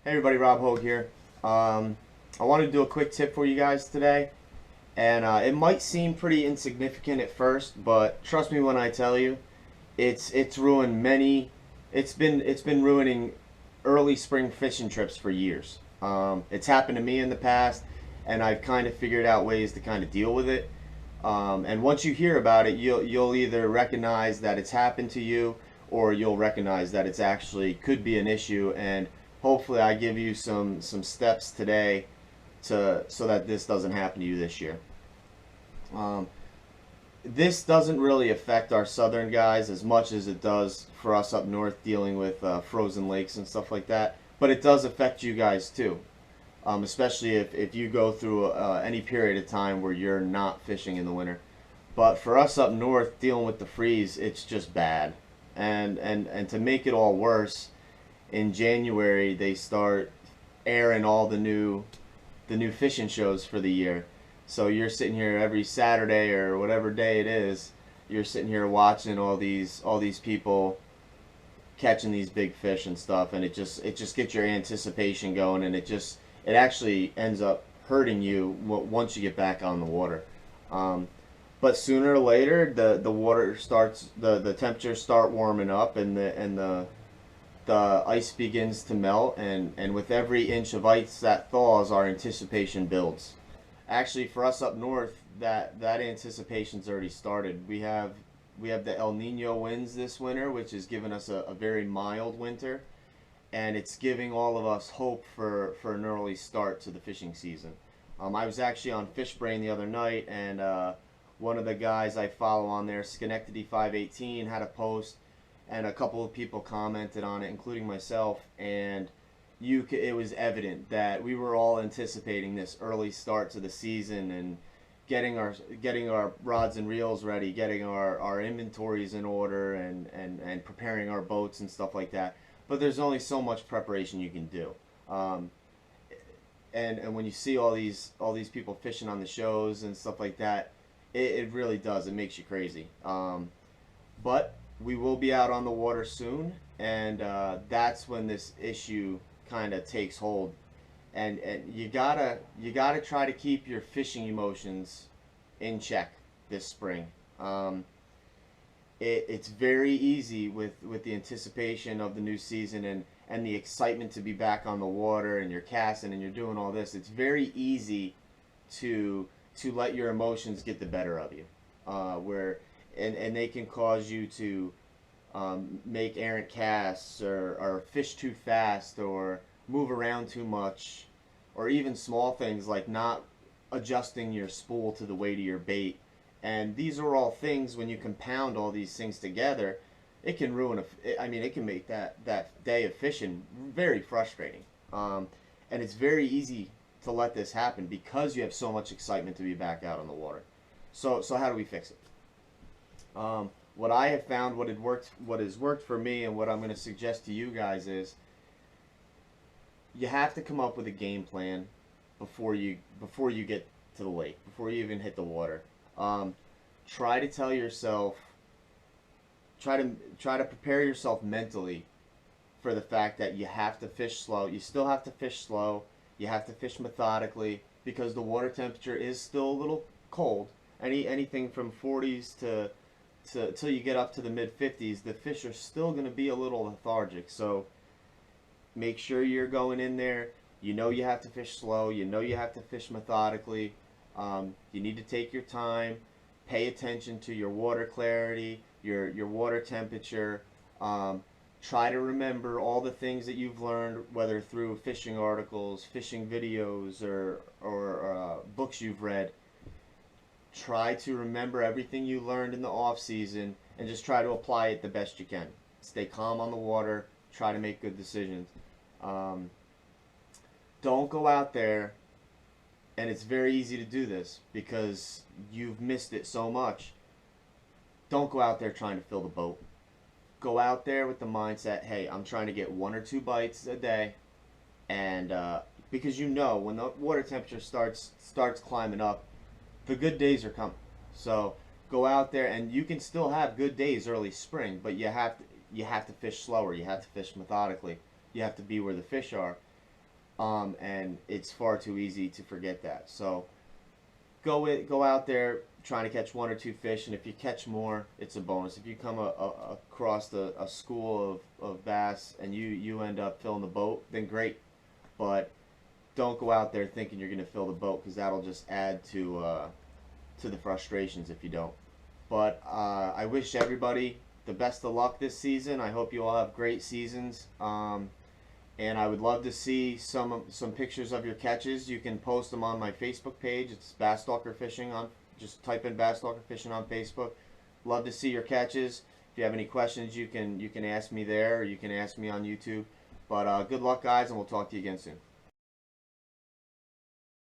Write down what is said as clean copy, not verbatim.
Hey everybody, Rob Hogue here. I wanted to do a quick tip for you guys today, and it might seem pretty insignificant at first, but trust me when I tell you, it's ruined many. It's been ruining early spring fishing trips for years. It's happened to me in the past, and I've kind of figured out ways to kind of deal with it. And once you hear about it, you'll either recognize that it's happened to you, or you'll recognize that it's actually could be an issue. And hopefully, I give you some steps today to so that this doesn't happen to you this year. Um, this doesn't really affect our southern guys as much as it does for us up north dealing with frozen lakes and stuff like that. But it does affect you guys too, especially if you go through any period of time where you're not fishing in the winter. But for us up north dealing with the freeze, it's just bad. And to make it all worse, in January they start airing all the new fishing shows for the year. So you're sitting here every Saturday or whatever day it is, you're sitting here watching all these people catching these big fish and stuff, and it just gets your anticipation going, and it actually ends up hurting you once you get back on the water. Um, but sooner or later, the water starts the temperatures start warming up, and the ice begins to melt, and with every inch of ice that thaws, our anticipation builds. Actually, for us up north, that anticipation's already started. We have the El Nino winds this winter, which has given us a very mild winter, and it's giving all of us hope for an early start to the fishing season. I was actually on Fishbrain the other night, and one of the guys I follow on there, Schenectady 518, had a post, and a couple of people commented on it, including myself, and it was evident that we were all anticipating this early start to the season and getting our rods and reels ready, getting our inventories in order, and preparing our boats and stuff like that. But there's only so much preparation you can do. Um, and when you see all these people fishing on the shows and stuff like that, it really does. It makes you crazy. But we will be out on the water soon, and that's when this issue kind of takes hold. And you gotta try to keep your fishing emotions in check this spring. Um, it's very easy with the anticipation of the new season and the excitement to be back on the water, and you're casting and you're doing all this. It's very easy to let your emotions get the better of you, where and they can cause you to make errant casts, or fish too fast, or move around too much, or even small things like not adjusting your spool to the weight of your bait. And these are all things, when you compound all these things together, it can ruin it can make that day of fishing very frustrating. And it's very easy to let this happen because you have so much excitement to be back out on the water. So how do we fix it? What I have found, what has worked for me, and what I'm going to suggest to you guys is you have to come up with a game plan before you get to the lake, before you even hit the water. Um, try to tell yourself, try to prepare yourself mentally for the fact that you have to fish slow. You still have to fish slow. You have to fish methodically because the water temperature is still a little cold. Anything from 40s to till you get up to the mid 50s, the fish are still going to be a little lethargic. So make sure you're going in there. You know you have to fish slow. You know you have to fish methodically. You need to take your time. Pay attention to your water clarity, your water temperature. Um, Try to remember all the things that you've learned, whether through fishing articles, fishing videos, or books you've read. Try to remember everything you learned in the off season and just try to apply it the best you can. Stay calm on the water. Try to make good decisions. Um, don't go out there, and it's very easy to do this because you've missed it so much. Don't go out there trying to fill the boat. Go out there with the mindset, hey, I'm trying to get 1 or 2 bites a day, and because you know when the water temperature starts climbing up, the good days are coming. So go out there, and you can still have good days early spring, but you have to fish slower. You have to fish methodically. You have to be where the fish are. and it's far too easy to forget that. So go out there trying to catch one or two fish, and if you catch more, it's a bonus. If you come across a school of bass and you end up filling the boat, then great. But don't go out there thinking you're going to fill the boat, because that'll just add to the frustrations if you don't. But I wish everybody the best of luck this season. I hope you all have great seasons. And I would love to see some pictures of your catches. You can post them on my Facebook page. It's Bass Stalker Fishing. Just type in Bass Stalker Fishing on Facebook. Love to see your catches. If you have any questions, you can ask me there, or you can ask me on YouTube. But good luck, guys, and we'll talk to you again soon.